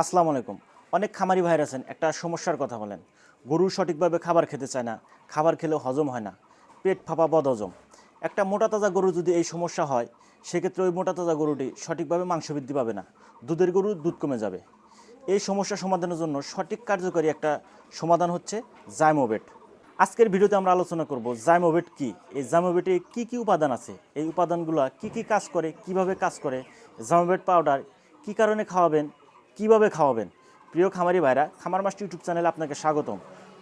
আসসালামু আলাইকুম। অনেক খামারি ভাইরা আছেন একটা সমস্যার কথা বলেন। গরু সঠিকভাবে খাবার খেতে চায় না, খাবার খেলেও হজম হয় না, পেট ফাঁপা বদহজম। একটা মোটা তাজা গরু যদি এই সমস্যা হয়, সেক্ষেত্রে ওই মোটা তাজা গরুটি সঠিকভাবে মাংস বৃদ্ধি পাবে না, দুধের গরুর দুধ কমে যাবে। এই সমস্যা সমাধানের জন্য সঠিক কার্যকরী একটা সমাধান হচ্ছে জাইমোভেট। আজকের ভিডিওতে আমরা আলোচনা করব জাইমোভেট কি, এই জাইমোভেটে কি কি উপাদান আছে, এই উপাদানগুলো কি কি কাজ করে, কিভাবে কাজ করে, জাইমোভেট পাউডার কি কারণে খাওয়াবেন, কিভাবে খাওয়াবেন। প্রিয় খামারি ভাইরা, খামার মাস্টার ইউটিউব চ্যানেলে আপনাকে স্বাগতম।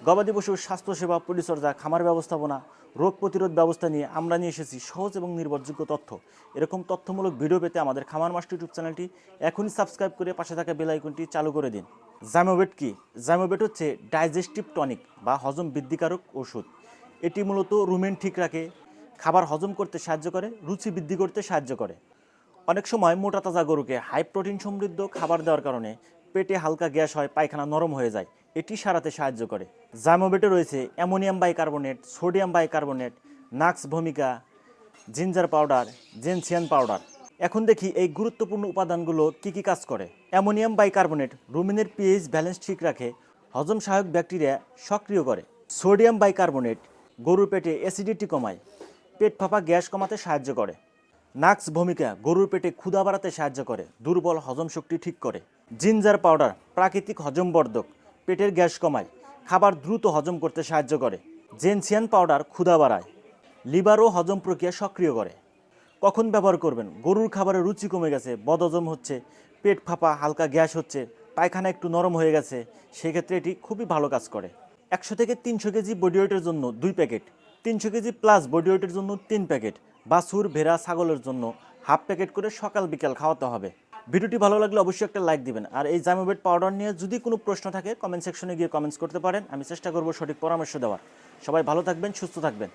গবাদি পশুর স্বাস্থ্যসেবা, পরিচর্যা, খামার ব্যবস্থাপনা, রোগ প্রতিরোধ ব্যবস্থা নিয়ে আমরা নিয়ে এসেছি সহজ এবং নির্ভরযোগ্য তথ্য। এরকম তথ্যমূলক ভিডিও পেতে আমাদের খামার মাস্টার ইউটিউব চ্যানেলটি এখনই সাবস্ক্রাইব করে পাশে থাকা বেল আইকনটি চালু করে দিন। জাইমোভেট কি? জাইমোভেট হচ্ছে ডাইজেস্টিভ টনিক বা হজম বৃদ্ধিকারক ওষুধ। এটি মূলত রুমেন ঠিক রাখে, খাবার হজম করতে সাহায্য করে, রুচি বৃদ্ধি করতে সাহায্য করে। অনেক সময় মোটা তাজা গরুকে হাই প্রোটিন সমৃদ্ধ খাবার দেওয়ার কারণে পেটে হালকা গ্যাস হয়, পায়খানা নরম হয়ে যায়, এটি সারাতে সাহায্য করে। জাইমোভেটে রয়েছে অ্যামোনিয়াম বাইকার্বনেট, সোডিয়াম বাইকার্বনেট, নাক্স ভূমিকা, জিঞ্জার পাউডার, জেনসিয়ান পাউডার। এখন দেখি এই গুরুত্বপূর্ণ উপাদানগুলো কি কি কাজ করে। অ্যামোনিয়াম বাইকার্বনেট রুমেনের পিএইচ ব্যালেন্স ঠিক রাখে, হজম সহায়ক ব্যাকটেরিয়া সক্রিয় করে। সোডিয়াম বাইকার্বনেট গরুর পেটে অ্যাসিডিটি কমায়, পেট ফাঁপা গ্যাস কমাতে সাহায্য করে। নাক্স ভূমিকা গরুর পেটে ক্ষুধা বাড়াতে সাহায্য করে, দুর্বল হজম শক্তি ঠিক করে। জিঞ্জার পাউডার প্রাকৃতিক হজমবর্ধক, পেটের গ্যাস কমায়, খাবার দ্রুত হজম করতে সাহায্য করে। জেনসিয়ান পাউডার ক্ষুধা বাড়ায়, লিভার ও হজম প্রক্রিয়া সক্রিয় করে। কখন ব্যবহার করবেন? গরুর খাবারের রুচি কমে গেছে, বদহজম হচ্ছে, পেট ফাঁপা হালকা গ্যাস হচ্ছে, পায়খানা একটু নরম হয়ে গেছে, সেক্ষেত্রে এটি খুবই ভালো কাজ করে। 100 থেকে 300 কেজি বডি ওয়েটের জন্য 2 প্যাকেট, 300 কেজি প্লাস বডি ওয়েটের জন্য 3 প্যাকেট, বাছুর, ভেড়া, ছাগলের জন্য হাফ প্যাকেট করে সকাল বিকাল খাওয়াতে হবে। ভিডিওটি ভালো লাগলে অবশ্যই একটা লাইক দিবেন। আর এই জাইমোভেট পাউডার নিয়ে যদি কোনো প্রশ্ন থাকে কমেন্ট সেকশনে গিয়ে কমেন্টস করতে পারেন, আমি চেষ্টা করব সঠিক পরামর্শ দেওয়ার। সবাই ভালো থাকবেন, সুস্থ থাকবেন।